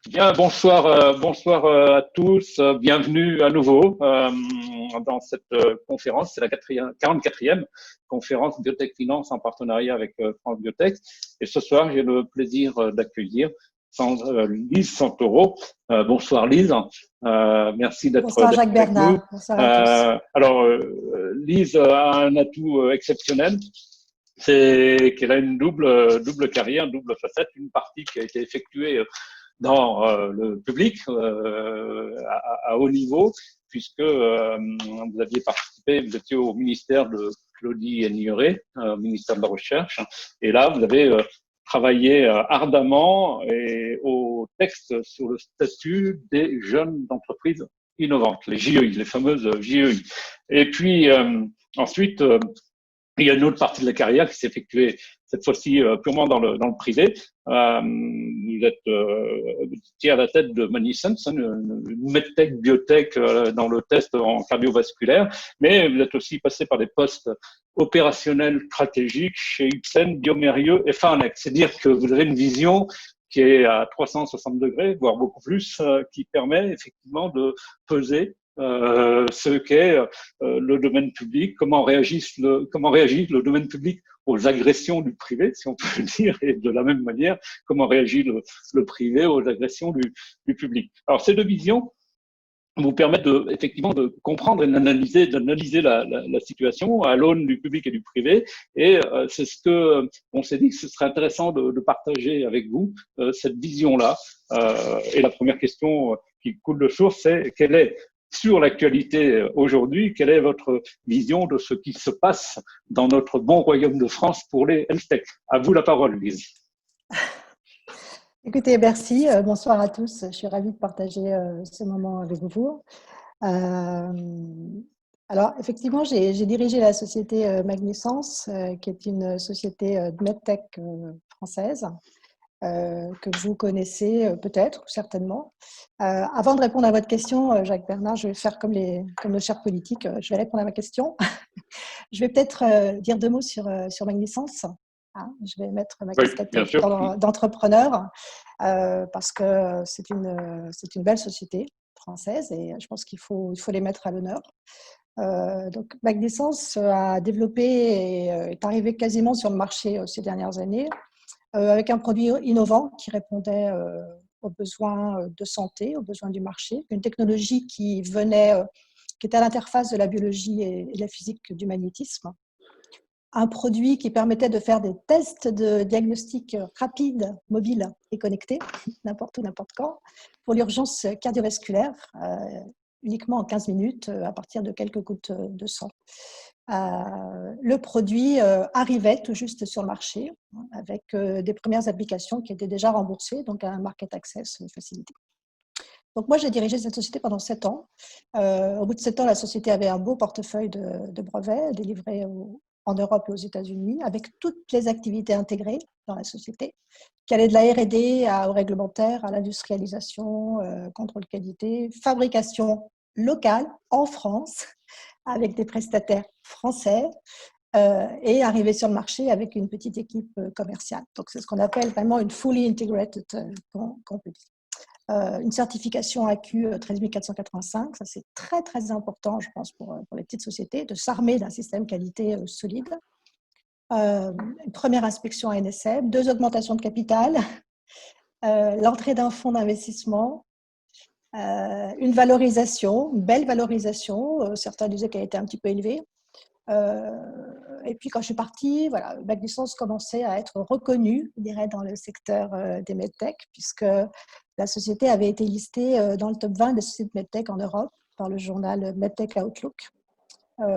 Bien, bonsoir, bonsoir à tous. Bienvenue à nouveau dans cette conférence. C'est la 44e conférence Biotech Finance en partenariat avec France Biotech. Et ce soir, j'ai le plaisir d'accueillir Lise Santoro. Bonsoir Lise. Merci d'être Bonsoir Jacques avec nous. Bernard. Bonsoir à tous. Lise a un atout exceptionnel. C'est qu'elle a une double carrière, une double facette, une partie qui a été effectuée dans le public à haut niveau, puisque vous aviez participé, vous étiez au ministère de Claudie Aigneret, ministère de la Recherche, et là vous avez travaillé ardemment et au texte sur le statut des jeunes entreprises innovantes, les JEI, les fameuses JEI. Et puis ensuite, il y a une autre partie de la carrière qui s'est effectuée cette fois-ci purement dans le privé. Vous étiez à la tête de Magnisense, une medtech, biotech dans le test en cardiovasculaire, mais vous êtes aussi passé par des postes opérationnels stratégiques chez Ipsen, bioMérieux et Pharnex. C'est-à-dire que vous avez une vision qui est à 360 degrés, voire beaucoup plus, qui permet effectivement de peser ce qu'est le domaine public, comment réagit le domaine public aux agressions du privé, si on peut dire, et de la même manière, comment réagit le privé aux agressions du public. Alors, ces deux visions vous permettent effectivement de comprendre et d'analyser la situation à l'aune du public et du privé. Et c'est ce que on s'est dit que ce serait intéressant de partager avec vous cette vision-là. Et la première question qui coule de source, c'est quelle est sur l'actualité aujourd'hui, quelle est votre vision de ce qui se passe dans notre bon royaume de France pour les health tech? À vous la parole, Lise. Écoutez, merci. Bonsoir à tous. Je suis ravie de partager ce moment avec vous. Alors, effectivement, j'ai dirigé la société Magnisense, qui est une société de medtech française, que vous connaissez peut-être ou certainement. Avant de répondre à votre question, Jacques Bernard, je vais faire comme nos chers politiques. Je vais répondre à ma question. Je vais peut-être dire deux mots sur Magnisense. Je vais mettre ma casquette d'entrepreneur parce que c'est une belle société française et je pense qu'il faut les mettre à l'honneur. Donc, Magnisense a développé et est arrivé quasiment sur le marché ces dernières années avec un produit innovant qui répondait aux besoins de santé, aux besoins du marché, une technologie qui était à l'interface de la biologie et de la physique du magnétisme. Un produit qui permettait de faire des tests de diagnostic rapides, mobiles et connectés, n'importe où, n'importe quand, pour l'urgence cardiovasculaire, uniquement en 15 minutes, à partir de quelques gouttes de sang. Le produit arrivait tout juste sur le marché, avec des premières applications qui étaient déjà remboursées, donc un market access facilité. Donc moi, j'ai dirigé cette société pendant 7 ans. Au bout de 7 ans, la société avait un beau portefeuille de brevets délivrés en Europe et aux États-Unis, avec toutes les activités intégrées dans la société, qui allaient de la R&D au réglementaire, à l'industrialisation, contrôle qualité, fabrication locale en France, avec des prestataires français, et arriver sur le marché avec une petite équipe commerciale. Donc, c'est ce qu'on appelle vraiment une fully integrated company. Une certification AQ 13485, ça c'est très très important, je pense, pour les petites sociétés, de s'armer d'un système qualité solide. Une première inspection ANSM, 2 augmentations de capital, l'entrée d'un fonds d'investissement, une valorisation, une belle valorisation, certains disaient qu'elle était un petit peu élevée. Et puis quand je suis partie, voilà, Magnisense commençait à être reconnue, je dirais, dans le secteur des medtech, puisque la société avait été listée dans le top 20 des sociétés de medtech en Europe par le journal Medtech Outlook.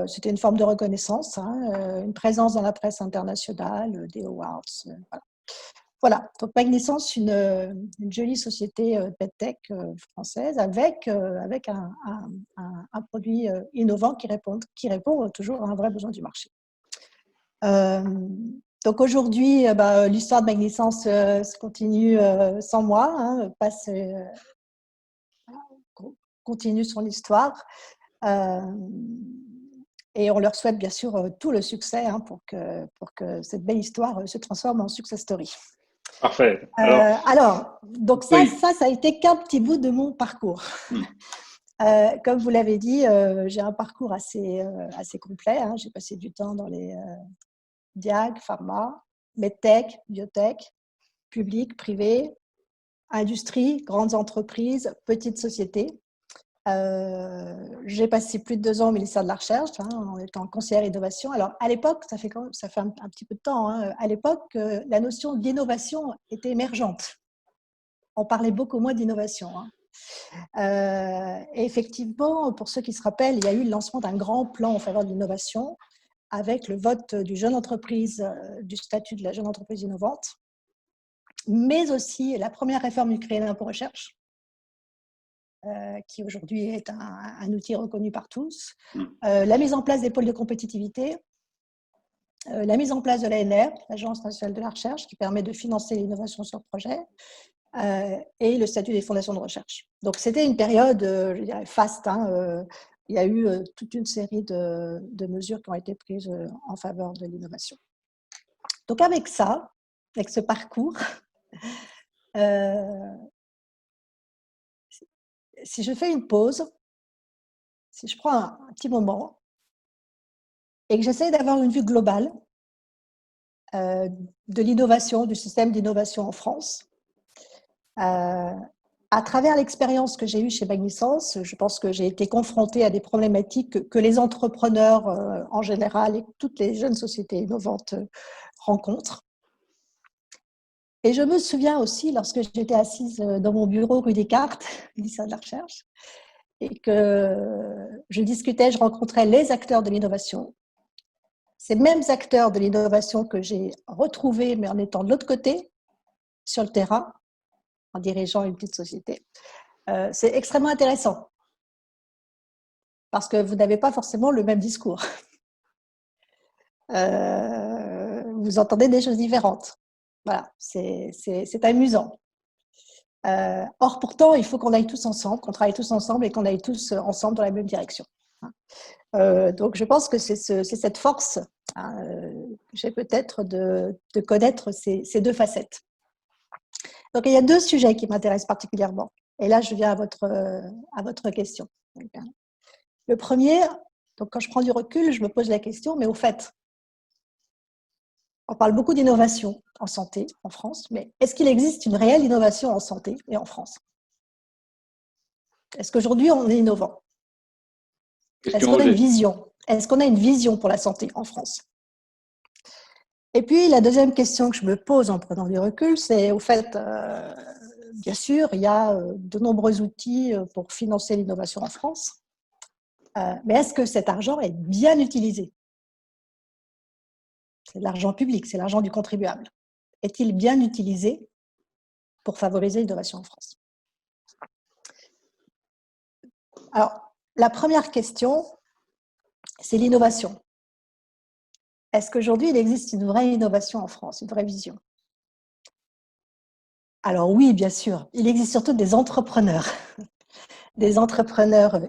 C'était une forme de reconnaissance, une présence dans la presse internationale, des awards. Voilà, donc Magnisense, une jolie société medtech française avec un produit innovant qui répond toujours à un vrai besoin du marché. Donc aujourd'hui, l'histoire de Magnisense se continue sans moi, continue son histoire. Et on leur souhaite bien sûr tout le succès pour que cette belle histoire se transforme en success story. Parfait. Alors, Alors, donc oui. ça a été qu'un petit bout de mon parcours. Hmm. Comme vous l'avez dit, j'ai un parcours assez complet. Hein. J'ai passé du temps dans les diag, pharma, medtech, biotech, public, privé, industrie, grandes entreprises, petites sociétés. J'ai passé plus de 2 ans au ministère de la Recherche, hein, en étant conseillère innovation. Alors, à l'époque, ça fait un petit peu de temps, hein, à l'époque, la notion d'innovation était émergente. On parlait beaucoup moins d'innovation. Hein. Et effectivement, pour ceux qui se rappellent, il y a eu le lancement d'un grand plan en faveur de l'innovation avec le vote du jeune entreprise, du statut de la jeune entreprise innovante, mais aussi la première réforme du crédit d'impôt recherche, qui aujourd'hui est un outil reconnu par tous, la mise en place des pôles de compétitivité, la mise en place de l'ANR, l'Agence nationale de la recherche, qui permet de financer l'innovation sur projet, et le statut des fondations de recherche. Donc, c'était une période, je dirais, faste. Hein, il y a eu toute une série de mesures qui ont été prises en faveur de l'innovation. Donc, avec ça, avec ce parcours, si je fais une pause, si je prends un petit moment et que j'essaie d'avoir une vue globale de l'innovation, du système d'innovation en France, à travers l'expérience que j'ai eue chez Magnisens, je pense que j'ai été confrontée à des problématiques que les entrepreneurs en général et que toutes les jeunes sociétés innovantes rencontrent. Et je me souviens aussi, lorsque j'étais assise dans mon bureau rue Descartes, lycée de la Recherche, et que je discutais, je rencontrais les acteurs de l'innovation, ces mêmes acteurs de l'innovation que j'ai retrouvés, mais en étant de l'autre côté, sur le terrain, en dirigeant une petite société. C'est extrêmement intéressant parce que vous n'avez pas forcément le même discours. Vous entendez des choses différentes. Voilà, c'est amusant. Or, pourtant, il faut qu'on aille tous ensemble, qu'on travaille tous ensemble et qu'on aille tous ensemble dans la même direction. Donc, je pense que c'est cette force que j'ai peut-être de connaître ces deux facettes. Donc, il y a 2 sujets qui m'intéressent particulièrement. Et là, je viens à votre question. Le premier, donc quand je prends du recul, je me pose la question, mais au fait, on parle beaucoup d'innovation en santé en France, mais est-ce qu'il existe une réelle innovation en santé et en France? Est-ce qu'aujourd'hui, on est innovant? Est-ce qu'on a une vision? Est-ce qu'on a une vision pour la santé en France? Et puis, la deuxième question que je me pose en prenant du recul, c'est au fait, bien sûr, il y a de nombreux outils pour financer l'innovation en France, mais est-ce que cet argent est bien utilisé? C'est de l'argent public, c'est l'argent du contribuable. Est-il bien utilisé pour favoriser l'innovation en France? Alors, la première question, c'est l'innovation. Est-ce qu'aujourd'hui, il existe une vraie innovation en France, une vraie vision? Alors oui, bien sûr, il existe surtout des entrepreneurs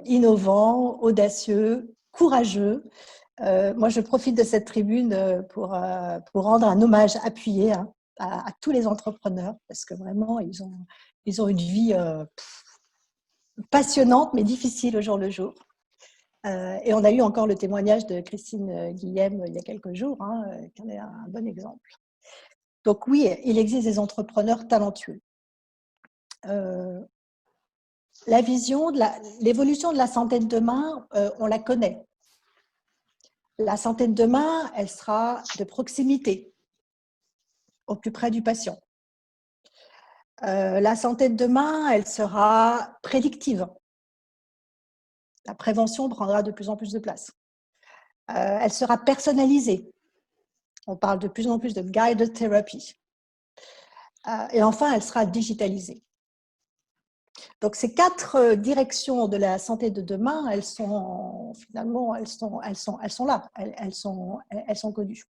innovants, audacieux, courageux. Moi, je profite de cette tribune pour rendre un hommage appuyé à tous les entrepreneurs, parce que vraiment, ils ont une vie passionnante, mais difficile au jour le jour. Et on a eu encore le témoignage de Christine Guilhem il y a quelques jours, hein, qui en est un bon exemple. Donc oui, il existe des entrepreneurs talentueux. La vision, l'évolution de la santé de demain, on la connaît. La santé de demain, elle sera de proximité, au plus près du patient. La santé de demain, elle sera prédictive. La prévention prendra de plus en plus de place. Elle sera personnalisée. On parle de plus en plus de guided therapy. Et enfin, elle sera digitalisée. Donc, ces 4 directions de la santé de demain, elles sont finalement, elles sont là, elles sont connues.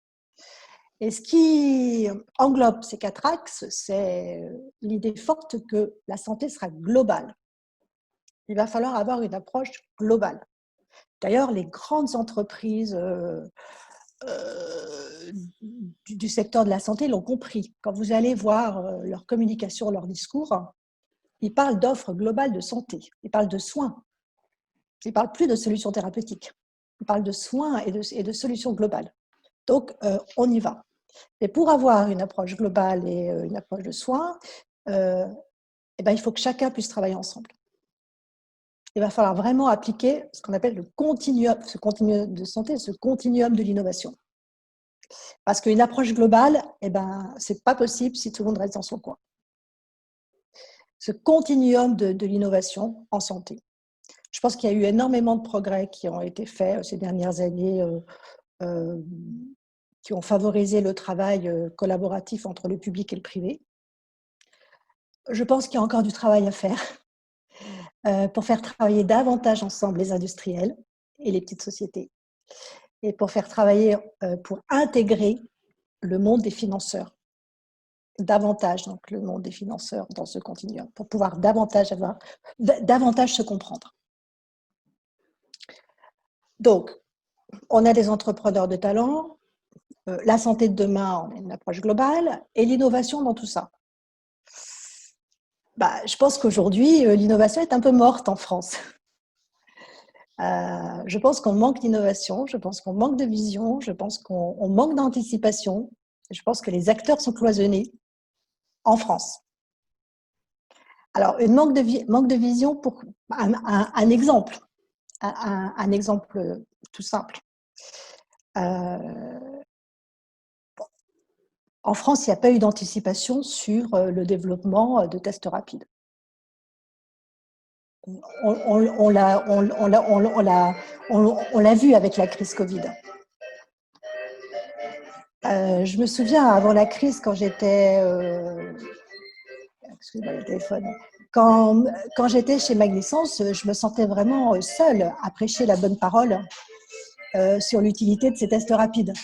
Et ce qui englobe ces 4 axes, c'est l'idée forte que la santé sera globale. Il va falloir avoir une approche globale. D'ailleurs, les grandes entreprises du secteur de la santé l'ont compris. Quand vous allez voir leur communication, leur discours, ils parlent d'offres globales de santé, ils parlent de soins, ils ne parlent plus de solutions thérapeutiques, ils parlent de soins et de solutions globales. Donc, on y va. Et pour avoir une approche globale et une approche de soins, eh ben, il faut que chacun puisse travailler ensemble. Il va falloir vraiment appliquer ce qu'on appelle le continuum, ce continuum de santé, ce continuum de l'innovation. Parce qu'une approche globale, eh ben, ce n'est pas possible si tout le monde reste dans son coin. Ce continuum de l'innovation en santé. Je pense qu'il y a eu énormément de progrès qui ont été faits ces dernières années, qui ont favorisé le travail collaboratif entre le public et le privé. Je pense qu'il y a encore du travail à faire pour faire travailler davantage ensemble les industriels et les petites sociétés, et pour faire travailler, pour intégrer le monde des financeurs, davantage donc le monde des financeurs dans ce continuum, pour pouvoir davantage se comprendre. Donc, on a des entrepreneurs de talent, la santé de demain, on a une approche globale, et l'innovation dans tout ça. Je pense qu'aujourd'hui, l'innovation est un peu morte en France. Je pense qu'on manque d'innovation, je pense qu'on manque de vision, je pense qu'on manque d'anticipation. Je pense que les acteurs sont cloisonnés en France. Alors, manque de vision, pour un exemple, un exemple tout simple. En France, il n'y a pas eu d'anticipation sur le développement de tests rapides. On l'a vu avec la crise Covid. Je me souviens, avant la crise, quand j'étais... excusez-moi le téléphone. Quand j'étais chez Magnesens, je me sentais vraiment seule à prêcher la bonne parole sur l'utilité de ces tests rapides.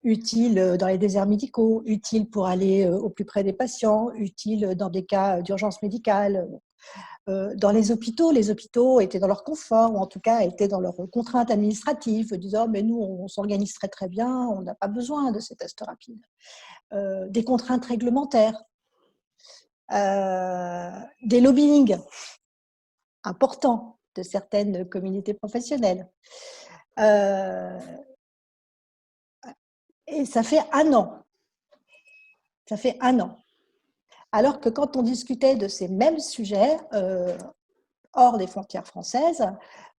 Utile dans les déserts médicaux, utile pour aller au plus près des patients, utile dans des cas d'urgence médicale. Dans les hôpitaux étaient dans leur confort, ou en tout cas étaient dans leurs contraintes administratives, disant mais nous on s'organise très très bien, on n'a pas besoin de ces tests rapides. Des contraintes réglementaires, des lobbying importants de certaines communautés professionnelles. Et ça fait un an. Ça fait un an. Alors que quand on discutait de ces mêmes sujets, hors des frontières françaises,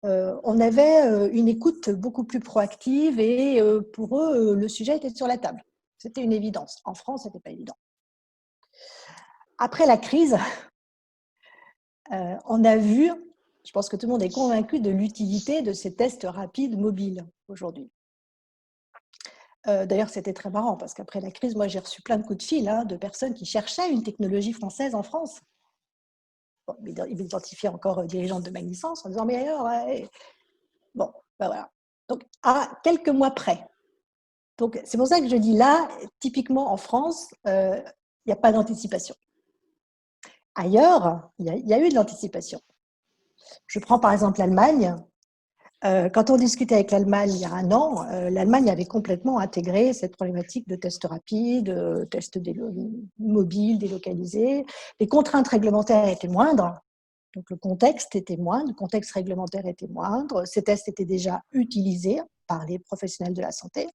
on avait une écoute beaucoup plus proactive et pour eux, le sujet était sur la table. C'était une évidence. En France, ce n'était pas évident. Après la crise, on a vu, je pense que tout le monde est convaincu de l'utilité de ces tests rapides mobiles aujourd'hui. D'ailleurs, c'était très marrant parce qu'après la crise, moi, j'ai reçu plein de coups de fil de personnes qui cherchaient une technologie française en France. Bon, ils m'identifiaient encore dirigeante de Magnesens en disant « mais alors Bon, voilà. Donc, à quelques mois près. Donc, c'est pour ça que je dis là, typiquement en France, il n'y a pas d'anticipation. Ailleurs, il y a eu de l'anticipation. Je prends par exemple l'Allemagne. Quand on discutait avec l'Allemagne il y a un an, l'Allemagne avait complètement intégré cette problématique de tests rapides, tests mobiles, délocalisés. Les contraintes réglementaires étaient moindres, donc le contexte était moindre, le contexte réglementaire était moindre, ces tests étaient déjà utilisés par les professionnels de la santé.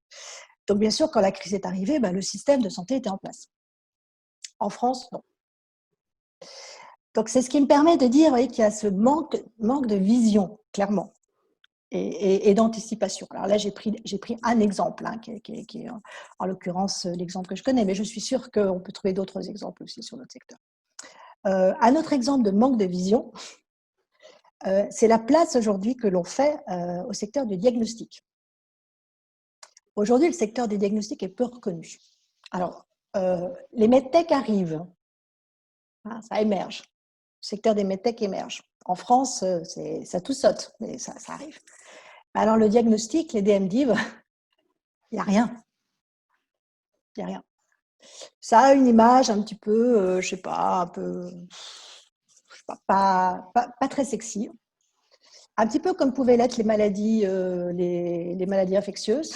Donc bien sûr, quand la crise est arrivée, le système de santé était en place. En France, non. Donc c'est ce qui me permet de dire qu'il y a ce manque de vision, clairement. Et d'anticipation. Alors là, j'ai pris un exemple, qui est en l'occurrence l'exemple que je connais, mais je suis sûre qu'on peut trouver d'autres exemples aussi sur notre secteur. Un autre exemple de manque de vision, c'est la place aujourd'hui que l'on fait au secteur du diagnostic. Aujourd'hui, le secteur des diagnostics est peu reconnu. Alors, les medtech arrivent, ça émerge. Le secteur des medtech émerge. En France, ça tout saute, mais ça arrive. Alors, le diagnostic, les DMDiv, il n'y a rien. Il n'y a rien. Ça a une image un petit peu, je ne sais pas, un peu, pas très sexy. un petit peu comme pouvaient l'être les maladies infectieuses.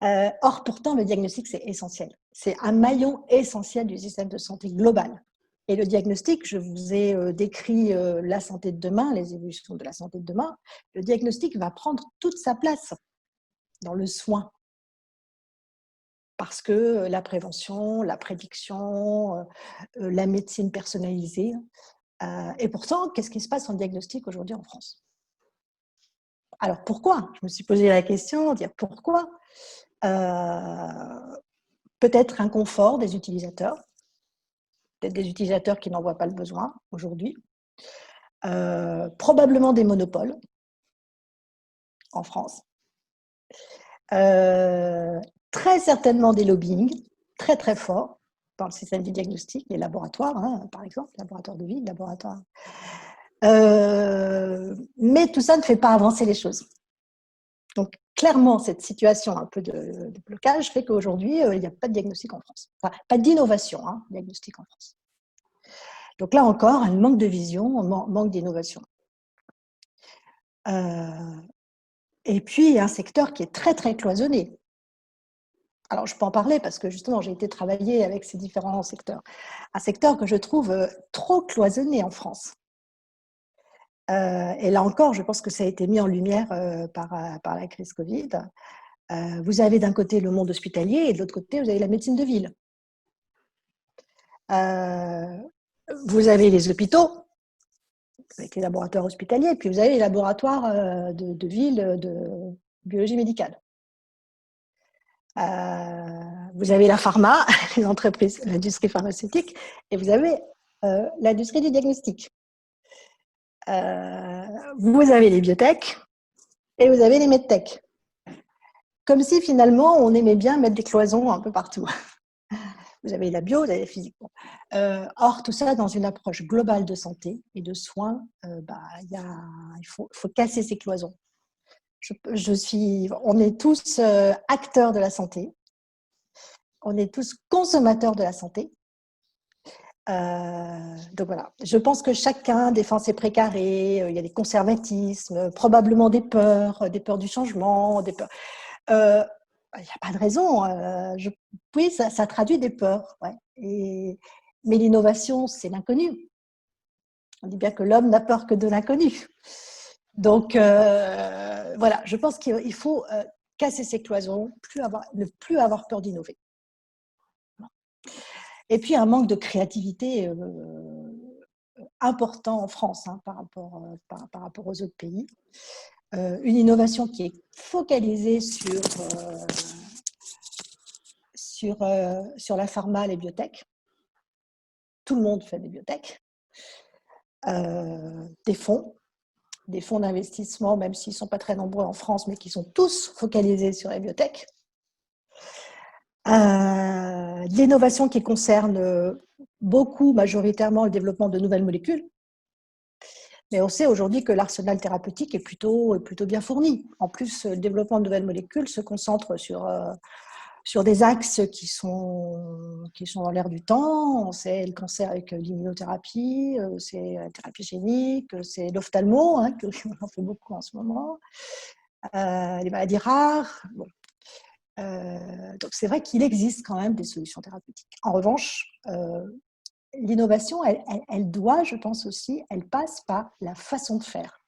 Or, pourtant, le diagnostic, c'est essentiel. C'est un maillon essentiel du système de santé global. Et le diagnostic, je vous ai décrit la santé de demain, les évolutions de la santé de demain. Le diagnostic va prendre toute sa place dans le soin. Parce que la prévention, la prédiction, la médecine personnalisée. Et pourtant, qu'est-ce qui se passe en diagnostic aujourd'hui en France? Alors pourquoi? Je me suis posé la question, dire pourquoi? Peut-être un confort des utilisateurs, peut-être des utilisateurs qui n'en voient pas le besoin aujourd'hui, probablement des monopoles en France, très certainement des lobbying très très forts dans le système du diagnostic, les laboratoires, hein, par exemple, laboratoires de ville, laboratoires. Mais tout ça ne fait pas avancer les choses. Donc, clairement, cette situation un peu de blocage fait qu'aujourd'hui, il n'y a pas de diagnostic en France. Enfin, pas d'innovation, hein, diagnostic en France. Donc là encore, un manque de vision, un manque d'innovation. Et puis, un secteur qui est très, très cloisonné. Alors, je peux en parler parce que justement, j'ai été travailler avec ces différents secteurs. Un secteur que je trouve trop cloisonné en France. Et là encore, je pense que ça a été mis en lumière par la crise Covid. Vous avez d'un côté le monde hospitalier et de l'autre côté, vous avez la médecine de ville. Vous avez les hôpitaux avec les laboratoires hospitaliers, puis vous avez les laboratoires de ville de biologie médicale. Vous avez la pharma, les entreprises, l'industrie pharmaceutique, et vous avez l'industrie du diagnostic. Vous avez les biotech et vous avez les medtech. Comme si finalement on aimait bien mettre des cloisons un peu partout. Vous avez la bio, vous avez la physique. Or, tout ça dans une approche globale de santé et de soins, il faut casser ces cloisons. On est tous acteurs de la santé, on est tous consommateurs de la santé. Donc voilà, je pense que chacun défend ses précarés, il y a des conservatismes, probablement des peurs du changement, des peurs. Il n'y a pas de raison. Oui, ça traduit des peurs. Ouais. Mais l'innovation, c'est l'inconnu. On dit bien que l'homme n'a peur que de l'inconnu. Donc, voilà, je pense qu'il faut casser ces cloisons, ne plus avoir peur d'innover. Et puis, un manque de créativité important en France par rapport aux autres pays. Une innovation qui est focalisée sur la pharma, les biotech. Tout le monde fait des biotech. Des fonds d'investissement, même s'ils ne sont pas très nombreux en France, mais qui sont tous focalisés sur les biotech. L'innovation qui concerne beaucoup, majoritairement, le développement de nouvelles molécules. Mais on sait aujourd'hui que l'arsenal thérapeutique est plutôt bien fourni. En plus, le développement de nouvelles molécules se concentre sur des axes qui sont dans l'air du temps. C'est le cancer avec l'immunothérapie, c'est la thérapie génique, c'est l'ophtalmo, hein, on en fait beaucoup en ce moment, les maladies rares. Bon. Donc c'est vrai qu'il existe quand même des solutions thérapeutiques. En revanche, l'innovation, elle doit, je pense aussi, elle passe par la façon de faire.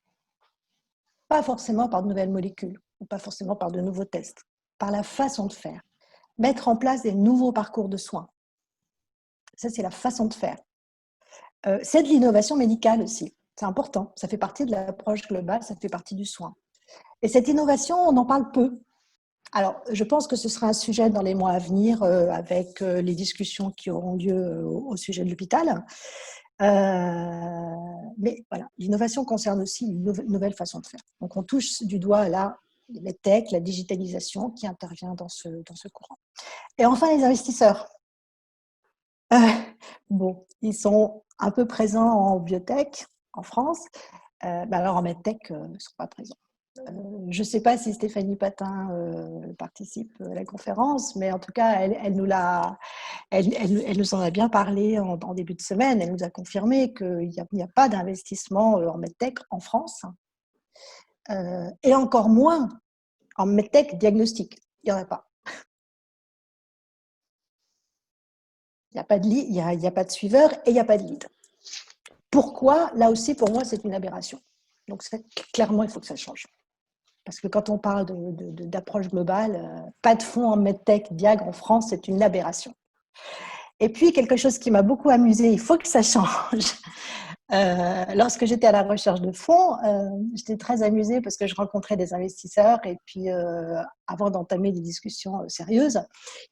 Pas forcément par de nouvelles molécules, ou pas forcément par de nouveaux tests, par la façon de faire. Mettre en place des nouveaux parcours de soins. Ça, c'est la façon de faire. C'est de l'innovation médicale aussi. C'est important. Ça fait partie de l'approche globale, ça fait partie du soin. Et cette innovation, on en parle peu. Alors, je pense que ce sera un sujet dans les mois à venir avec les discussions qui auront lieu au sujet de l'hôpital. Mais voilà, l'innovation concerne aussi une nouvelle façon de faire. Donc, on touche du doigt là les tech, la digitalisation qui intervient dans ce courant. Et enfin, les investisseurs. Bon, ils sont un peu présents en biotech en France. Alors en medtech, ils ne sont pas présents. Je ne sais pas si Stéphanie Patin participe à la conférence, mais en tout cas, elle nous en a bien parlé en début de semaine. Elle nous a confirmé qu'il n'y a pas d'investissement en medtech en France. Et encore moins en medtech diagnostic. Il n'y en a pas. Il n'y a pas de lead, il y a pas de suiveur et il n'y a pas de lead. Pourquoi? Là aussi, pour moi, c'est une aberration. Donc, clairement, il faut que ça change. Parce que quand on parle d'approche globale, pas de fonds en medtech diag en France, c'est une aberration. Et puis, quelque chose qui m'a beaucoup amusée, il faut que ça change. Lorsque j'étais à la recherche de fonds, j'étais très amusée parce que je rencontrais des investisseurs et puis avant d'entamer des discussions sérieuses,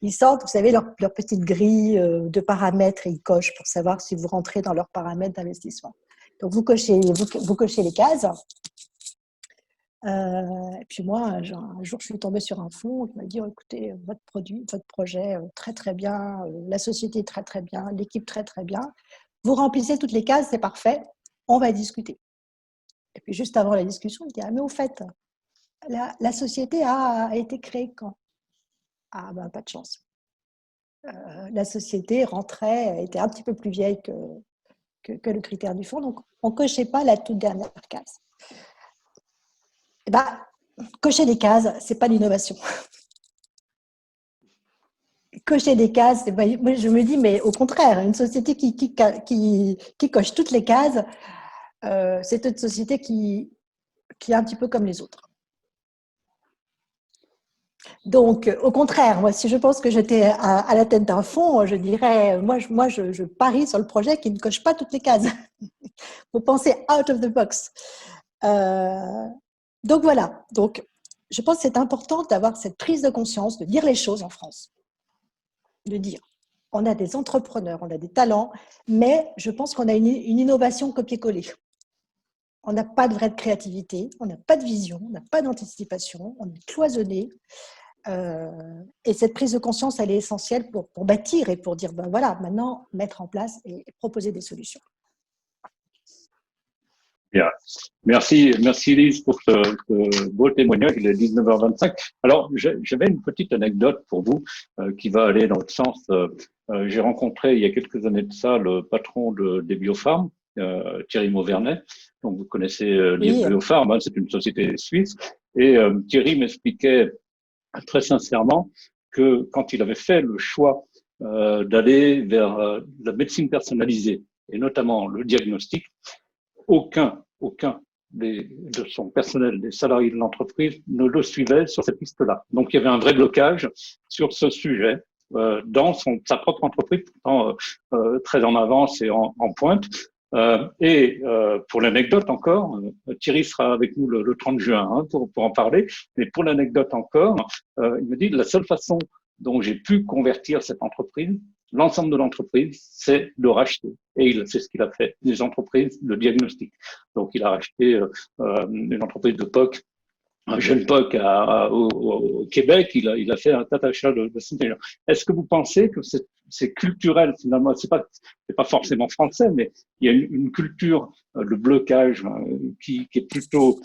ils sortent, vous savez, leur petite grille de paramètres et ils cochent pour savoir si vous rentrez dans leurs paramètres d'investissement. Donc, vous cochez les cases. Et puis moi, un jour, je suis tombée sur un fonds qui m'a dit, oh, écoutez, votre projet, très très bien, la société très très bien, l'équipe très très bien. Vous remplissez toutes les cases, c'est parfait, on va discuter. Et puis juste avant la discussion, il dit, ah mais au fait, la société a été créée quand? Ah ben pas de chance. La société était un petit peu plus vieille que le critère du fonds, donc on ne cochait pas la toute dernière case. Eh ben, cocher des cases, ce n'est pas l'innovation. Cocher des cases, moi je me dis, mais au contraire, une société qui coche toutes les cases, c'est une société qui est un petit peu comme les autres. Donc, au contraire, moi, si je pense que j'étais à la tête d'un fonds, je dirais, moi je parie sur le projet qui ne coche pas toutes les cases. Il faut penser out of the box. Donc voilà, donc, je pense que c'est important d'avoir cette prise de conscience, de dire les choses en France. De dire, on a des entrepreneurs, on a des talents, mais je pense qu'on a une innovation copier-coller. On n'a pas de vraie créativité, on n'a pas de vision, on n'a pas d'anticipation, on est cloisonné. Et cette prise de conscience, elle est essentielle pour bâtir et pour dire, ben voilà, maintenant, mettre en place et proposer des solutions. Bien. Merci Lise pour ce beau témoignage. Il est 19h25. Alors, j'avais une petite anecdote pour vous qui va aller dans le sens. J'ai rencontré il y a quelques années de ça le patron des Biopharm, Thierry Mauvernet. Donc, vous connaissez Oui. Biopharm, hein, c'est une société suisse. Et Thierry m'expliquait très sincèrement que quand il avait fait le choix d'aller vers la médecine personnalisée et notamment le diagnostic, aucun de son personnel, des salariés de l'entreprise ne le suivait sur cette piste-là. Donc, il y avait un vrai blocage sur ce sujet dans sa propre entreprise, pourtant très en avance et en pointe. Pour l'anecdote encore, Thierry sera avec nous le 30 juin hein, pour en parler, mais pour l'anecdote encore, il me dit la seule façon dont j'ai pu convertir cette entreprise, l'ensemble de l'entreprise, c'est de racheter. Et c'est ce qu'il a fait, des entreprises de diagnostic. Donc, il a racheté une entreprise de POC, un jeune POC au Québec, il a fait un tas d'achat de centaines. Est-ce que vous pensez que c'est culturel finalement? C'est pas forcément français, mais il y a une culture, le blocage qui est plutôt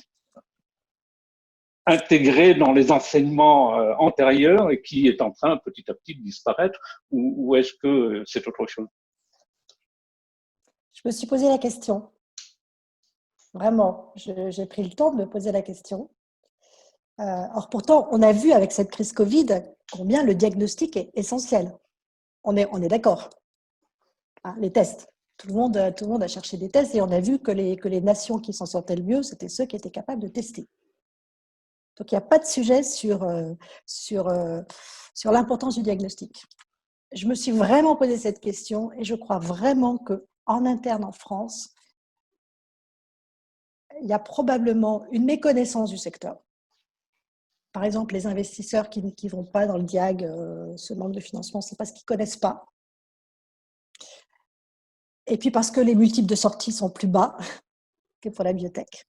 intégré dans les enseignements antérieurs et qui est en train petit à petit de disparaître, ou est-ce que c'est autre chose? Je me suis posé la question. Vraiment, j'ai pris le temps de me poser la question. Or, pourtant, on a vu avec cette crise Covid combien le diagnostic est essentiel. On est d'accord. Hein, les tests. Tout le monde a cherché des tests et on a vu que les nations qui s'en sortaient le mieux, c'était ceux qui étaient capables de tester. Donc, il n'y a pas de sujet sur l'importance du diagnostic. Je me suis vraiment posé cette question et je crois vraiment qu'en interne en France, il y a probablement une méconnaissance du secteur. Par exemple, les investisseurs qui ne vont pas dans le diag, ce manque de financement, c'est parce qu'ils ne connaissent pas. Et puis parce que les multiples de sortie sont plus bas que pour la biotech.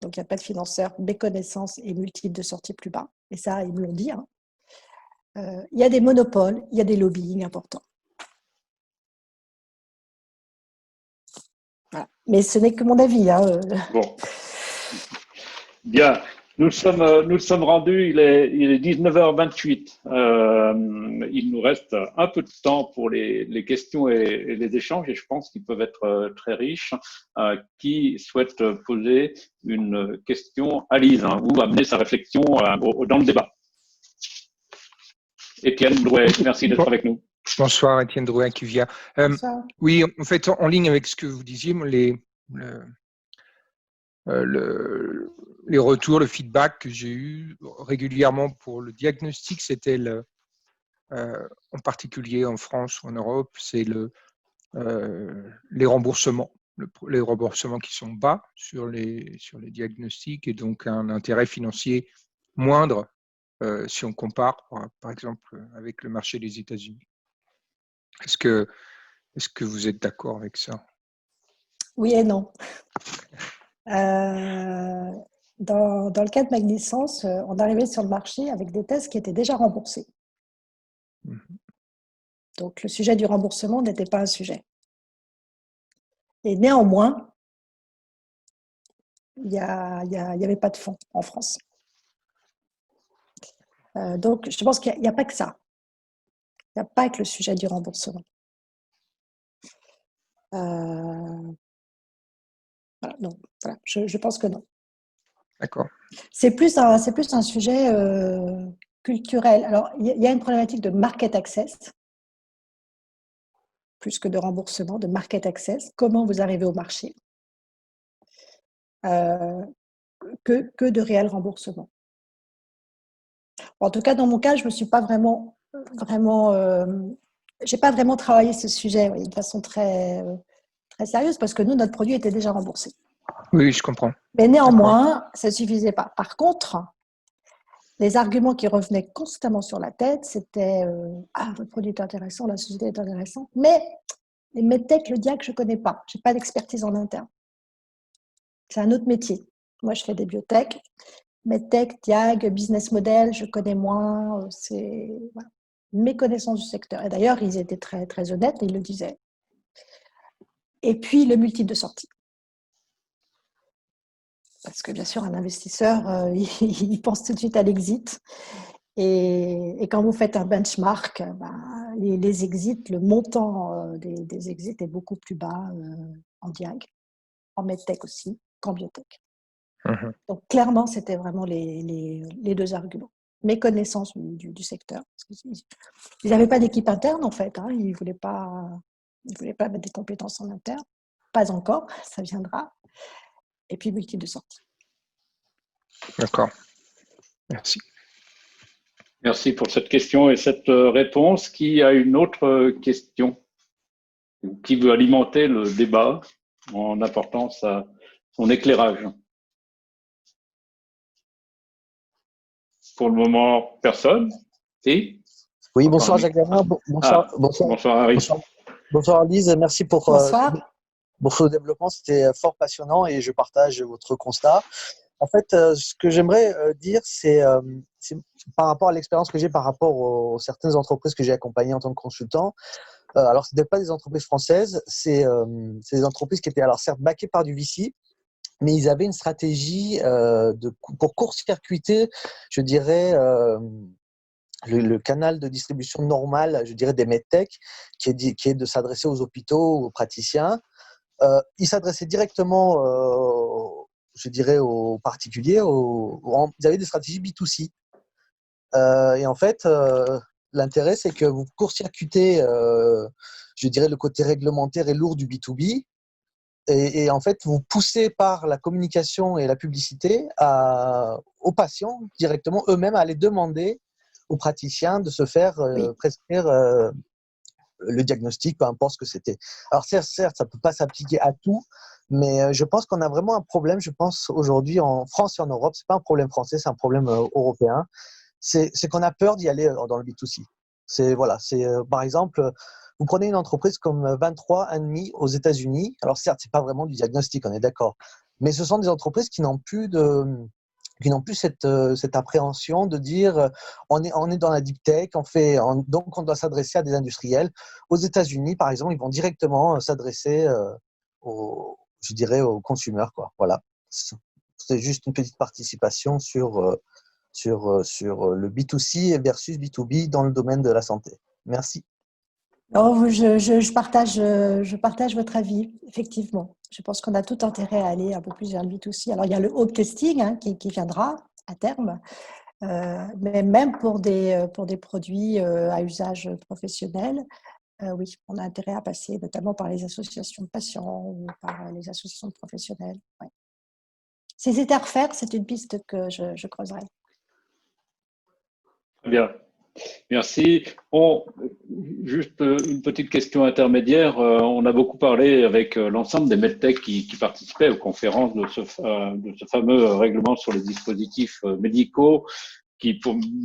Donc, il n'y a pas de financeurs, méconnaissance et multiples de sortie plus bas. Et ça, ils me l'ont dit. Hein. Il y a des monopoles, il y a des lobbying importants. Voilà. Mais ce n'est que mon avis. Hein. Bon. Bien. Nous sommes rendus, il est 19h28. Il nous reste un peu de temps pour les questions et les échanges, et je pense qu'ils peuvent être très riches. Qui souhaite poser une question à Lise, hein, ou amener sa réflexion dans le débat? Étienne Drouet, merci d'être avec nous. Bonsoir, Étienne Drouet, Cuvia. Oui, en fait, en ligne avec ce que vous disiez, les retours, le feedback que j'ai eu régulièrement pour le diagnostic, c'était en particulier en France ou en Europe, c'est les remboursements. Les remboursements qui sont bas sur les diagnostics et donc un intérêt financier moindre si on compare, par exemple, avec le marché des États-Unis. Est-ce que vous êtes d'accord avec ça? Oui et non. Dans le cas de Magnicense, on arrivait sur le marché avec des tests qui étaient déjà remboursés. Donc, le sujet du remboursement n'était pas un sujet. Et néanmoins, il n'y avait pas de fonds en France. Donc, je pense qu'il n'y a pas que ça. Il n'y a pas que le sujet du remboursement. Voilà, non, voilà, je pense que non. D'accord. C'est plus un sujet culturel. Alors, il y a une problématique de market access, plus que de remboursement, de market access. Comment vous arrivez au marché que de réel remboursement. En tout cas, dans mon cas, je me suis pas vraiment j'ai pas vraiment travaillé ce sujet de façon très sérieuse parce que nous, notre produit était déjà remboursé. Oui, je comprends. Mais néanmoins, ça ne suffisait pas. Par contre, les arguments qui revenaient constamment sur la tête, c'était ah, votre produit est intéressant, la société est intéressante, mais les medtech, le diag, je ne connais pas. Je n'ai pas d'expertise en interne. C'est un autre métier. Moi, je fais des biotech. Medtech, diag, business model, je connais moins. C'est voilà, mes connaissances du secteur. Et d'ailleurs, ils étaient très, très honnêtes, ils le disaient. Et puis, le multiple de sortie. Parce que bien sûr, un investisseur, il pense tout de suite à l'exit. Et quand vous faites un benchmark, les exits, le montant des exits est beaucoup plus bas en diag, en medtech aussi, qu'en biotech. Donc clairement, c'était vraiment les deux arguments. Mes connaissances du secteur. Ils n'avaient pas d'équipe interne en fait. Ils ne voulaient pas mettre des compétences en interne. Pas encore, ça viendra. Et puis multiple de sortie. D'accord. Merci. Merci pour cette question et cette réponse. Qui a une autre question? Qui veut alimenter le débat en apportant son éclairage? Pour le moment, personne. Si? Oui, bonsoir Jacques Bernard. Bonsoir Harry. Bonsoir Lise, merci pour ce développement, c'était fort passionnant et je partage votre constat. En fait, ce que j'aimerais dire, c'est par rapport à l'expérience que j'ai par rapport aux certaines entreprises que j'ai accompagnées en tant que consultant. Alors, ce n'étaient pas des entreprises françaises, c'est des entreprises qui étaient alors certes backées par du VC, mais ils avaient une stratégie pour court-circuiter, je dirais, le canal de distribution normal, je dirais, des medtech, qui est de s'adresser aux hôpitaux, aux praticiens. Ils s'adressaient directement, je dirais, aux particuliers. Ils avaient des stratégies B2C. Et en fait, l'intérêt, c'est que vous court-circuitez, je dirais, le côté réglementaire et lourd du B2B. Et en fait, vous poussez par la communication et la publicité aux patients directement eux-mêmes à aller demander aux praticiens de se faire prescrire le diagnostic, peu importe ce que c'était. Alors certes, ça ne peut pas s'appliquer à tout, mais je pense qu'on a vraiment un problème, je pense, aujourd'hui en France et en Europe. Ce n'est pas un problème français, c'est un problème européen. C'est qu'on a peur d'y aller dans le B2C. Par exemple, vous prenez une entreprise comme 23andMe aux États-Unis. Alors certes, ce n'est pas vraiment du diagnostic, on est d'accord. Mais ce sont des entreprises qui n'ont plus cette appréhension de dire on est dans la deep tech, donc on doit s'adresser à des industriels. Aux États-Unis, par exemple, ils vont directement s'adresser aux consommateurs, quoi. Voilà. c'est juste une petite participation sur le B2C versus B2B dans le domaine de la santé. Merci. Oh, je partage votre avis, effectivement. Je pense qu'on a tout intérêt à aller un peu plus vers le B2C. Alors, il y a le home testing qui viendra à terme, mais même pour des produits à usage professionnel, oui, on a intérêt à passer notamment par les associations de patients ou par les associations de professionnels. Ouais. Si c'était à refaire, c'est une piste que je creuserais. Très bien. Merci. Juste une petite question intermédiaire. On a beaucoup parlé avec l'ensemble des medtech qui participaient aux conférences de ce fameux règlement sur les dispositifs médicaux,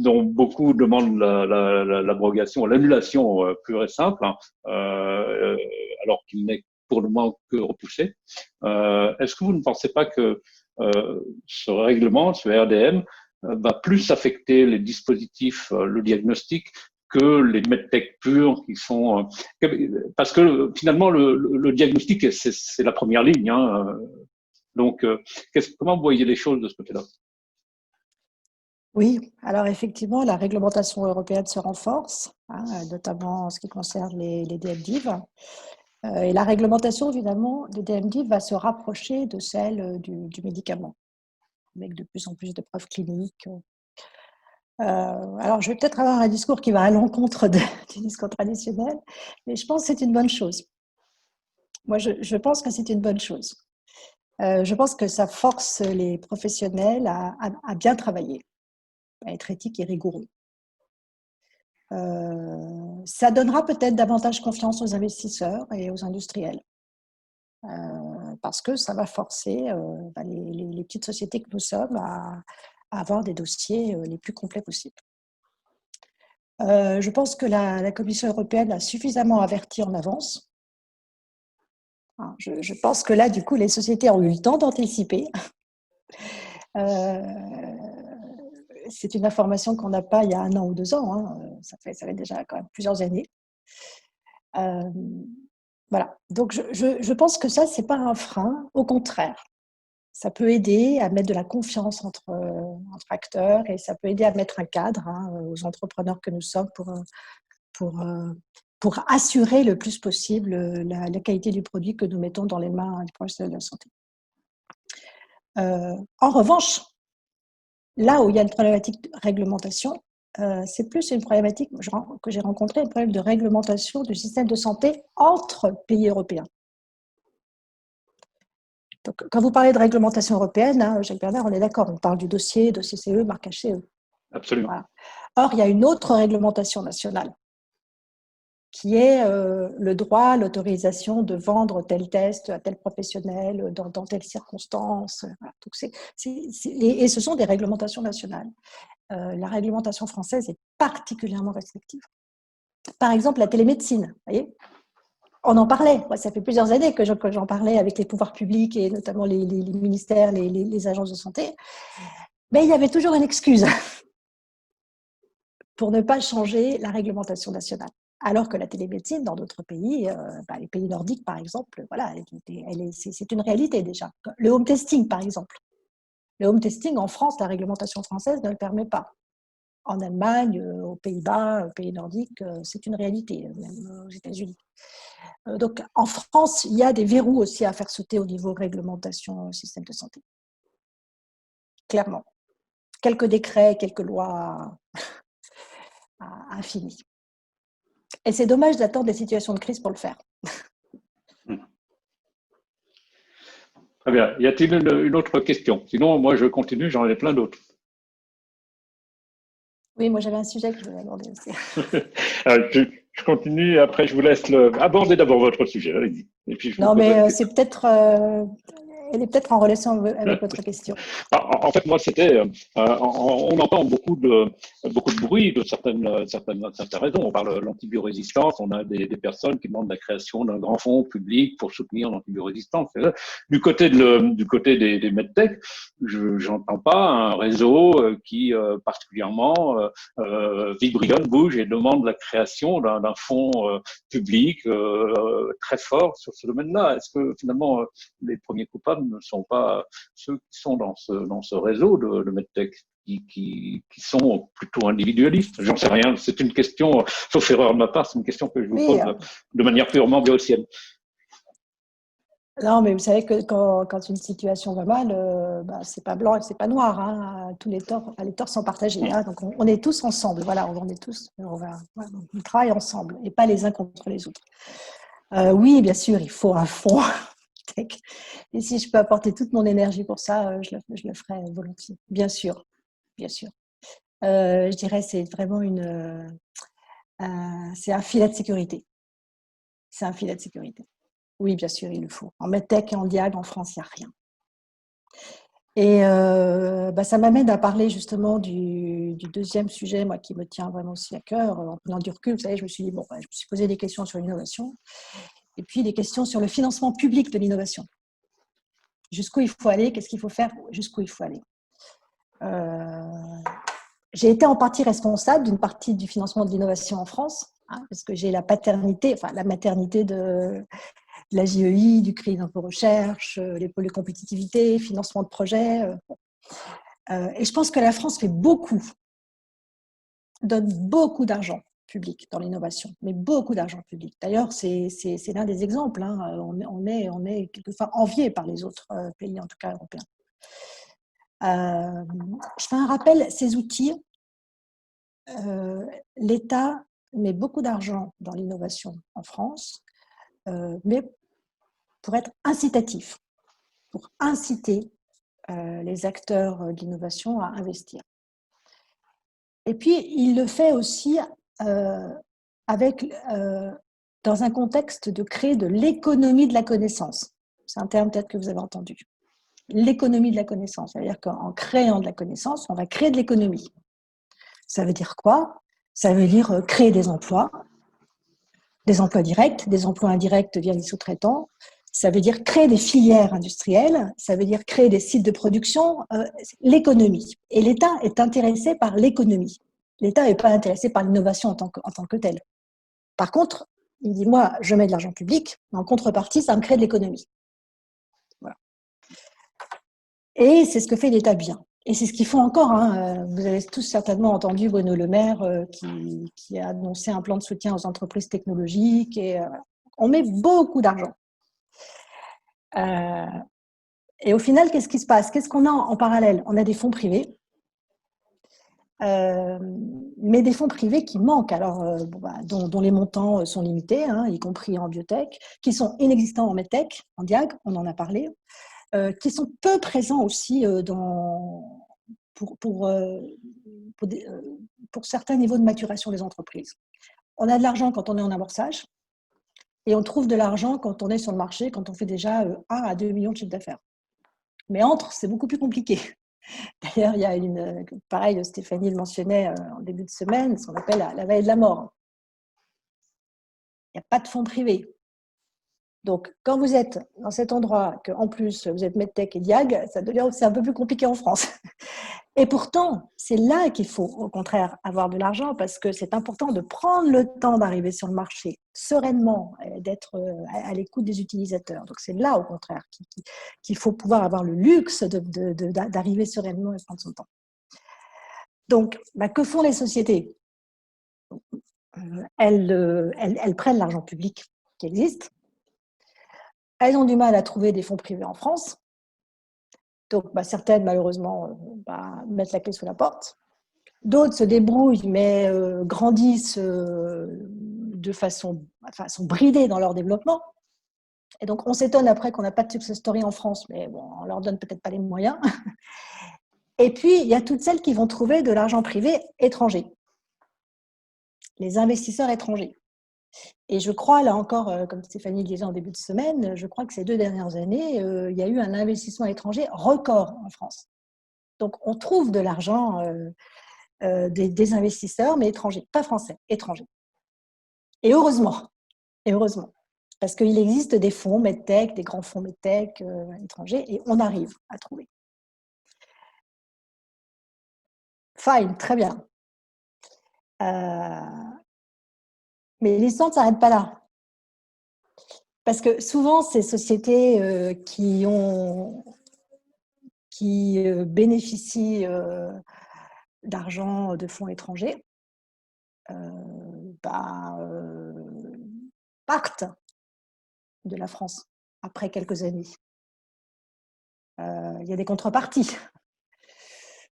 dont beaucoup demandent l'abrogation, l'annulation pure et simple, alors qu'il n'est pour le moment que repoussé. Est-ce que vous ne pensez pas que ce règlement, ce RDM, va plus affecter les dispositifs, le diagnostic, que les medtech purs qui sont… parce que finalement, le diagnostic, c'est la première ligne. Hein. Donc, comment vous voyez les choses de ce côté-là? Oui, alors effectivement, la réglementation européenne se renforce, hein, notamment en ce qui concerne les DMDIV. Et la réglementation, évidemment, des DMDIV va se rapprocher de celle du médicament, avec de plus en plus de preuves cliniques. Alors, je vais peut-être avoir un discours qui va à l'encontre du discours traditionnel, mais je pense que c'est une bonne chose. Moi, je pense que c'est une bonne chose. Je pense que ça force les professionnels à bien travailler, à être éthiques et rigoureux. Ça donnera peut-être davantage confiance aux investisseurs et aux industriels, parce que ça va forcer les petites sociétés que nous sommes à avoir des dossiers les plus complets possibles. Je pense que la Commission européenne a suffisamment averti en avance. Je pense que là, du coup, les sociétés ont eu le temps d'anticiper. C'est une information qu'on n'a pas il y a 1 an ou 2 ans. Hein. Ça fait déjà quand même plusieurs années. Voilà. Donc, je pense que ça, ce n'est pas un frein. Au contraire, ça peut aider à mettre de la confiance entre acteurs et ça peut aider à mettre un cadre aux entrepreneurs que nous sommes pour assurer le plus possible la qualité du produit que nous mettons dans les mains des professionnels de la santé. En revanche, là où il y a une problématique de réglementation, c'est plus une problématique que j'ai rencontrée, un problème de réglementation du système de santé entre pays européens. Donc, quand vous parlez de réglementation européenne, Jacques Bernard, on est d'accord, on parle du dossier CE, marque HCE. Absolument. Voilà. Or, il y a une autre réglementation nationale qui est le droit, l'autorisation de vendre tel test à tel professionnel dans telles circonstances. Voilà. Donc et ce sont des réglementations nationales. La réglementation française est particulièrement restrictive. Par exemple, la télémédecine, vous voyez, on en parlait. Moi, ça fait plusieurs années que j'en parlais avec les pouvoirs publics et notamment les ministères, les agences de santé. Mais il y avait toujours une excuse pour ne pas changer la réglementation nationale. Alors que la télémédecine, dans d'autres pays, les pays nordiques par exemple, voilà, c'est une réalité déjà. Le home testing par exemple. Le home testing en France, la réglementation française ne le permet pas. En Allemagne, aux Pays-Bas, aux pays nordiques, c'est une réalité, même aux États-Unis. Donc en France, il y a des verrous aussi à faire sauter au niveau réglementation système de santé. Clairement. Quelques décrets, quelques lois infinies. Et c'est dommage d'attendre des situations de crise pour le faire. Très bien. Y a-t-il une autre question? Sinon, moi, je continue, j'en ai plein d'autres. Oui, moi, j'avais un sujet que je voulais aborder aussi. Je continue et après, je vous laisse aborder d'abord votre sujet. Allez-y. Et puis, non, mais c'est peut-être… elle est peut-être en relation avec votre question. En fait, moi, c'était… on entend beaucoup de bruit de certaines raisons. On parle de l'antibiorésistance. On a des personnes qui demandent la création d'un grand fonds public pour soutenir l'antibiorésistance. Du côté des medtech, j'entends pas un réseau qui particulièrement vibrionne, bouge et demande la création d'un fonds public très fort sur ce domaine-là. Est-ce que finalement les premiers coupables pas ne sont pas ceux qui sont dans ce réseau de MedTech. Qui sont plutôt individualistes. J'en sais rien. C'est une question, sauf erreur de ma part, c'est une question que je vous pose de manière purement béotienne. Non, mais vous savez que quand une situation va mal, c'est pas blanc et c'est pas noir. Hein. Tous les torts sont partagés. Hein. Donc on est tous ensemble. Voilà, on est tous. On travaille ensemble et pas les uns contre les autres. Oui, bien sûr, il faut un fonds. Et si je peux apporter toute mon énergie pour ça, je le ferai volontiers. Bien sûr, bien sûr. Je dirais c'est vraiment c'est un filet de sécurité. C'est un filet de sécurité. Oui, bien sûr, il le faut. En MedTech et en Diag, en France, il n'y a rien. Et ça m'amène à parler justement du deuxième sujet, moi, qui me tient vraiment aussi à cœur. En prenant du recul, vous savez, je me suis dit, je me suis posé des questions sur l'innovation et puis des questions sur le financement public de l'innovation. Jusqu'où il faut aller, qu'est-ce qu'il faut faire, jusqu'où il faut aller. J'ai été en partie responsable d'une partie du financement de l'innovation en France, parce que j'ai la maternité de la JEI, du crédit d'impôt recherche, les pôles de compétitivité, financement de projets. Et je pense que la France donne beaucoup d'argent public dans l'innovation, mais beaucoup d'argent public. D'ailleurs, c'est l'un des exemples. Hein. On est quelquefois envié par les autres pays, en tout cas européens. Je fais un rappel, ces outils, l'État met beaucoup d'argent dans l'innovation en France, mais pour être incitatif, pour inciter les acteurs de l'innovation à investir. Et puis, il le fait aussi dans un contexte de créer de l'économie de la connaissance. C'est un terme peut-être que vous avez entendu. L'économie de la connaissance, c'est-à-dire qu'en créant de la connaissance, on va créer de l'économie. Ça veut dire quoi? Ça veut dire créer des emplois directs, des emplois indirects via les sous-traitants. Ça veut dire créer des filières industrielles, ça veut dire créer des sites de production, l'économie. Et l'État est intéressé par l'économie. L'État n'est pas intéressé par l'innovation en tant que telle. Par contre, il dit, moi, je mets de l'argent public, mais en contrepartie, ça me crée de l'économie. Voilà. Et c'est ce que fait l'État bien. Et c'est ce qu'ils font encore. Hein. Vous avez tous certainement entendu Bruno Le Maire qui a annoncé un plan de soutien aux entreprises technologiques. Et on met beaucoup d'argent. Et au final, qu'est-ce qui se passe? Qu'est-ce qu'on a en parallèle? On a des fonds privés, mais des fonds privés qui manquent, alors, dont les montants sont limités, hein, y compris en biotech, qui sont inexistants en medtech, en diag, on en a parlé, qui sont peu présents aussi pour certains niveaux de maturation des entreprises. On a de l'argent quand on est en amorçage, et on trouve de l'argent quand on est sur le marché, quand on fait déjà 1 à 2 millions de chiffres d'affaires. Mais c'est beaucoup plus compliqué. D'ailleurs, il y a pareil, Stéphanie le mentionnait en début de semaine, ce qu'on appelle la vallée de la mort. Il n'y a pas de fonds privés. Donc, quand vous êtes dans cet endroit, qu'en plus vous êtes medtech et diag, c'est un peu plus compliqué en France. Et pourtant, c'est là qu'il faut au contraire avoir de l'argent, parce que c'est important de prendre le temps d'arriver sur le marché sereinement, d'être à l'écoute des utilisateurs. Donc, c'est là au contraire qu'il faut pouvoir avoir le luxe d'arriver sereinement et prendre son temps. Donc, que font les sociétés? Elles prennent l'argent public qui existe. Elles ont du mal à trouver des fonds privés en France. Donc, certaines, malheureusement, mettent la clé sous la porte. D'autres se débrouillent, mais grandissent sont bridées dans leur développement. Et donc, on s'étonne après qu'on n'a pas de success story en France, mais bon, on leur donne peut-être pas les moyens. Et puis, il y a toutes celles qui vont trouver de l'argent privé étranger. Les investisseurs étrangers. Et je crois, là encore, comme Stéphanie le disait en début de semaine, je crois que ces 2 dernières années, il y a eu un investissement étranger record en France. Donc, on trouve de l'argent des investisseurs, mais étrangers, pas français, étrangers. Et heureusement, parce qu'il existe des fonds medtech, des grands fonds medtech étrangers, et on arrive à trouver. Fine, très bien. Mais l'histoire ne s'arrête pas là. Parce que souvent, ces sociétés qui bénéficient d'argent de fonds étrangers partent de la France après quelques années. Il y a des contreparties.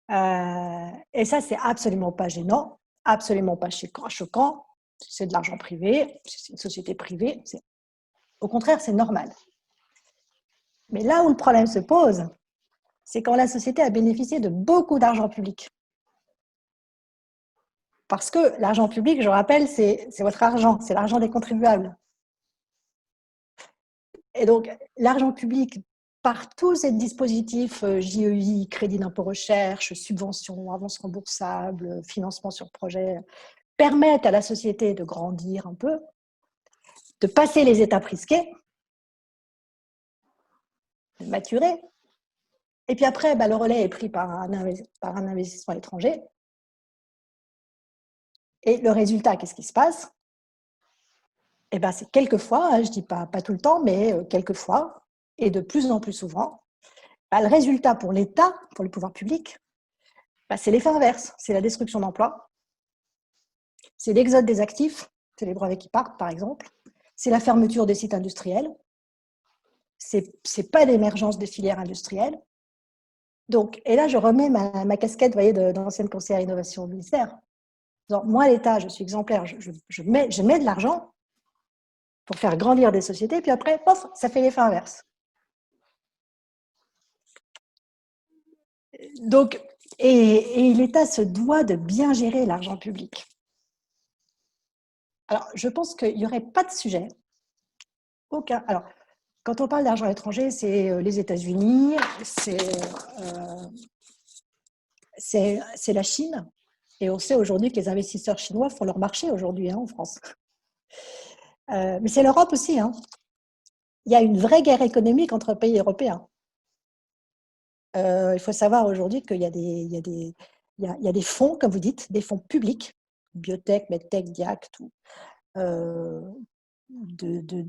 Et ça, c'est absolument pas gênant, absolument pas choquant. C'est de l'argent privé, c'est une société privée. Au contraire, c'est normal. Mais là où le problème se pose, c'est quand la société a bénéficié de beaucoup d'argent public. Parce que l'argent public, je rappelle, c'est votre argent, c'est l'argent des contribuables. Et donc, l'argent public, par tous ces dispositifs JEI, crédit d'impôt recherche, subventions, avances remboursables, financement sur projet, permettent à la société de grandir un peu, de passer les étapes risquées, de maturer. Et puis après, le relais est pris par un investissement étranger. Et le résultat, qu'est-ce qui se passe? C'est quelquefois, je ne dis pas tout le temps, mais quelquefois, et de plus en plus souvent, le résultat pour l'État, pour le pouvoir public, c'est l'effet inverse, c'est la destruction d'emplois, c'est l'exode des actifs, c'est les brevets qui partent par exemple, c'est la fermeture des sites industriels, c'est pas l'émergence des filières industrielles. Donc, et là, je remets ma casquette, vous voyez, d'ancienne conseillère innovation au ministère. Donc, moi, l'État, je suis exemplaire, je mets de l'argent pour faire grandir des sociétés, puis après, pof, ça fait l'effet inverse. Donc, et l'État se doit de bien gérer l'argent public. Alors, je pense qu'il n'y aurait pas de sujet. Aucun. Alors, quand on parle d'argent étranger, c'est les États-Unis, c'est la Chine. Et on sait aujourd'hui que les investisseurs chinois font leur marché aujourd'hui en France. Mais c'est l'Europe aussi. Il y a une vraie guerre économique entre pays européens. Il faut savoir aujourd'hui qu'il y a des fonds, comme vous dites, des fonds publics, biotech, medtech, diac, tout, de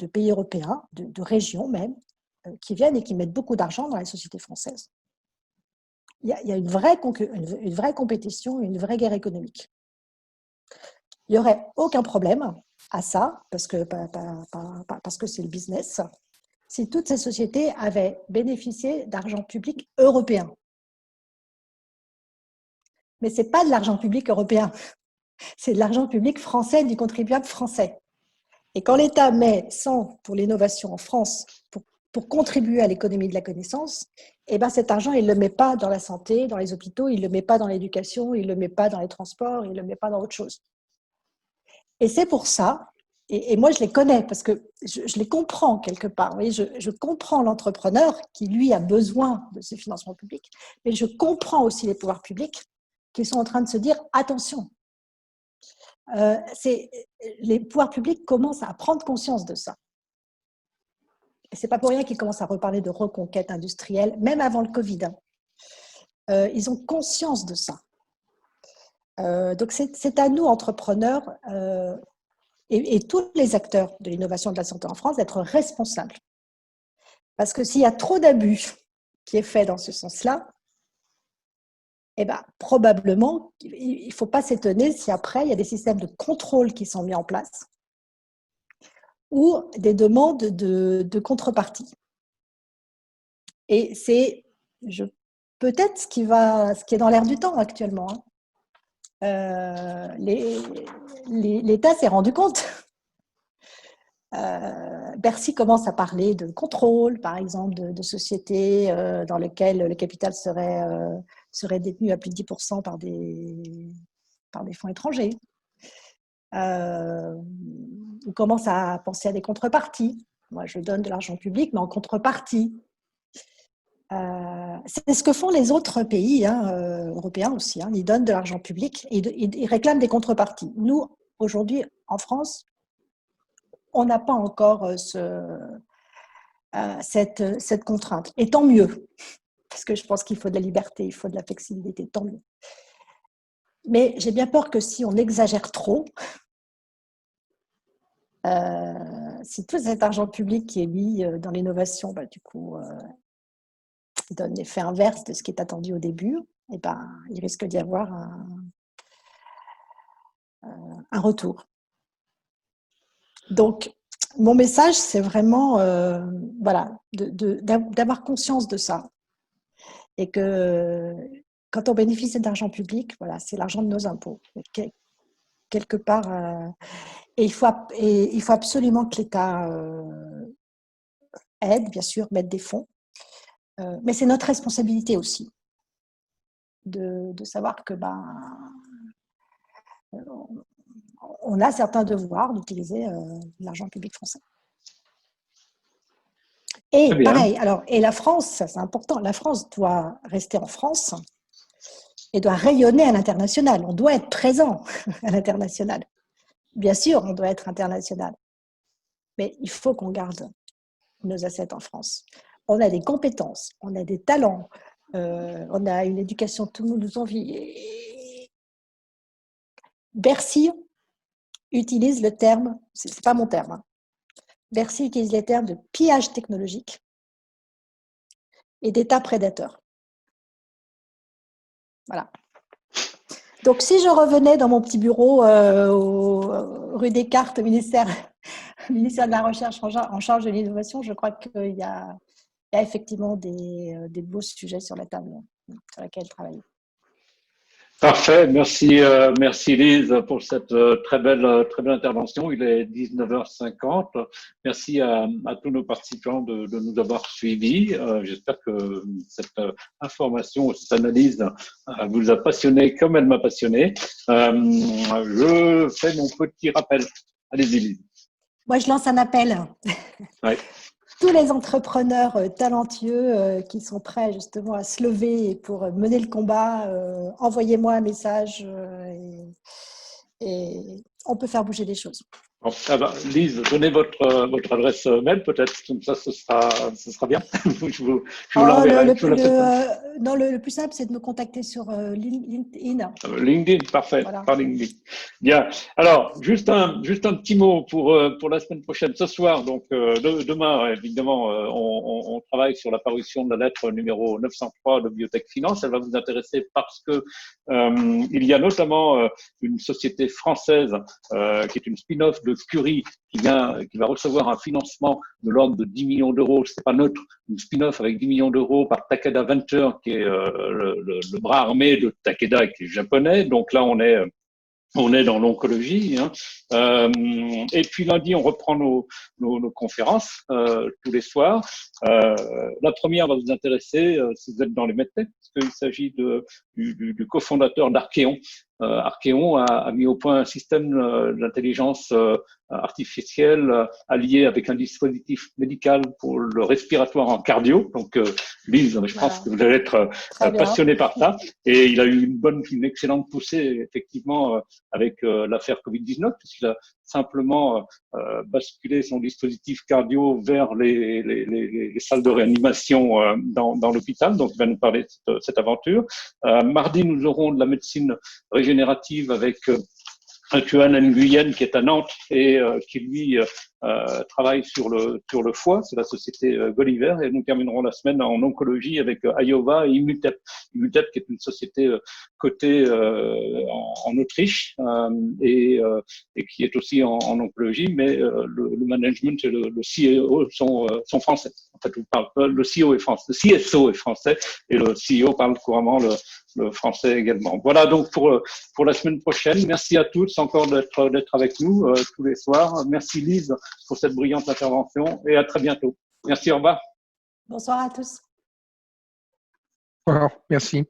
pays européens, de régions même, qui viennent et qui mettent beaucoup d'argent dans les sociétés françaises. Il y a une vraie compétition, une vraie guerre économique. Il n'y aurait aucun problème à ça, parce que c'est le business, si toutes ces sociétés avaient bénéficié d'argent public européen. Mais ce n'est pas de l'argent public européen, c'est de l'argent public français, du contribuable français. Et quand l'État met 100 pour l'innovation en France, pour contribuer à l'économie de la connaissance, cet argent, il ne le met pas dans la santé, dans les hôpitaux, il ne le met pas dans l'éducation, il ne le met pas dans les transports, il ne le met pas dans autre chose. Et c'est pour ça, et moi je les connais parce que je les comprends quelque part. Vous voyez, je comprends l'entrepreneur qui, lui, a besoin de ce financement public, mais je comprends aussi les pouvoirs publics qui sont en train de se dire « attention ». Les pouvoirs publics commencent à prendre conscience de ça. Et ce n'est pas pour rien qu'ils commencent à reparler de reconquête industrielle, même avant le Covid. Ils ont conscience de ça. Donc, c'est à nous, entrepreneurs, et tous les acteurs de l'innovation de la santé en France, d'être responsables. Parce que s'il y a trop d'abus qui est fait dans ce sens-là, probablement, il ne faut pas s'étonner si après, il y a des systèmes de contrôle qui sont mis en place ou des demandes de contrepartie. Et c'est peut-être ce qui est dans l'air du temps actuellement. L'État s'est rendu compte. Bercy commence à parler de contrôle, par exemple, de sociétés dans lesquelles le capital serait détenu à plus de 10% par des fonds étrangers. On commence à penser à des contreparties. Moi, je donne de l'argent public, mais en contrepartie. C'est ce que font les autres pays européens aussi. Ils donnent de l'argent public et ils réclament des contreparties. Nous, aujourd'hui, en France, on n'a pas encore cette contrainte. Et tant mieux, parce que je pense qu'il faut de la liberté, il faut de la flexibilité, tant mieux. Mais j'ai bien peur que si on exagère trop, si tout cet argent public qui est mis dans l'innovation, du coup, donne l'effet inverse de ce qui est attendu au début, et il risque d'y avoir un retour. Donc, mon message, c'est vraiment d'avoir conscience de ça. Et que quand on bénéficie d'argent public, c'est l'argent de nos impôts. Quelque part, et il faut absolument que l'État aide, bien sûr, mette des fonds. Mais c'est notre responsabilité aussi de savoir que on a certains devoirs d'utiliser l'argent public français. Et pareil, et la France, ça c'est important, la France doit rester en France et doit rayonner à l'international. On doit être présent à l'international. Bien sûr, on doit être international. Mais il faut qu'on garde nos assets en France. On a des compétences, on a des talents, on a une éducation, tout le monde nous envie. Bercy utilise le terme, c'est pas mon terme, Bercy utilise les termes de pillage technologique et d'État prédateur. Voilà. Donc, si je revenais dans mon petit bureau rue Descartes, ministère de la Recherche en charge de l'innovation, je crois qu'il y a effectivement des beaux sujets sur la table sur lesquels travailler. Parfait, merci Lise pour cette très belle intervention. Il est 19h50. Merci à tous nos participants de nous avoir suivis. J'espère que cette information, cette analyse vous a passionné comme elle m'a passionné. Je fais mon petit rappel. Allez-y Lise. Moi, je lance un appel. Ouais. Tous les entrepreneurs talentueux qui sont prêts justement à se lever pour mener le combat, envoyez-moi un message et on peut faire bouger les choses. Bon, Lise, donnez votre adresse mail peut-être, comme ça ce sera bien. je vous l'enverrai. Non, le plus simple, c'est de me contacter sur LinkedIn. LinkedIn, parfait, voilà. Par LinkedIn. Bien. Alors, juste un petit mot pour la semaine prochaine. Ce soir, donc demain, évidemment, on travaille sur la parution de la lettre numéro 903 de Biotech Finance. Elle va vous intéresser parce que il y a notamment une société française qui est une spin-off de Curie qui va recevoir un financement de l'ordre de 10 millions d'euros. C'est pas neutre, une spin-off avec 10 millions d'euros par Takeda Venture, qui est le bras armé de Takeda, qui est japonais. Donc là, on est dans l'oncologie. Et puis lundi, on reprend nos conférences tous les soirs. La première va vous intéresser si vous êtes dans les medtech, parce qu'il s'agit du cofondateur d'Archeon. Archeon a mis au point un système d'intelligence artificielle allié avec un dispositif médical pour le respiratoire en cardio. Donc, Lise, je pense que vous allez être passionné par ça. Et il a eu une excellente poussée, effectivement, avec l'affaire Covid-19, puisqu'il a simplement basculé son dispositif cardio vers les salles de réanimation dans l'hôpital. Donc, il va nous parler de cette aventure. Mardi, nous aurons de la médecine régénérative avec Tuan Nguyen qui est à Nantes et qui lui travaille sur le foie, c'est la société Gulliver, et nous terminerons la semaine en oncologie avec Iova et Immutep. Immutep qui est une société cotée en Autriche et qui est aussi en oncologie, mais le management et le CEO sont français. En fait, le CEO est français, le CSO est français et le CEO parle couramment le français également. Voilà donc pour la semaine prochaine. Merci à tous encore d'être avec nous tous les soirs. Merci Lise pour cette brillante intervention et à très bientôt. Merci, au revoir. Bonsoir à tous. Au revoir, merci.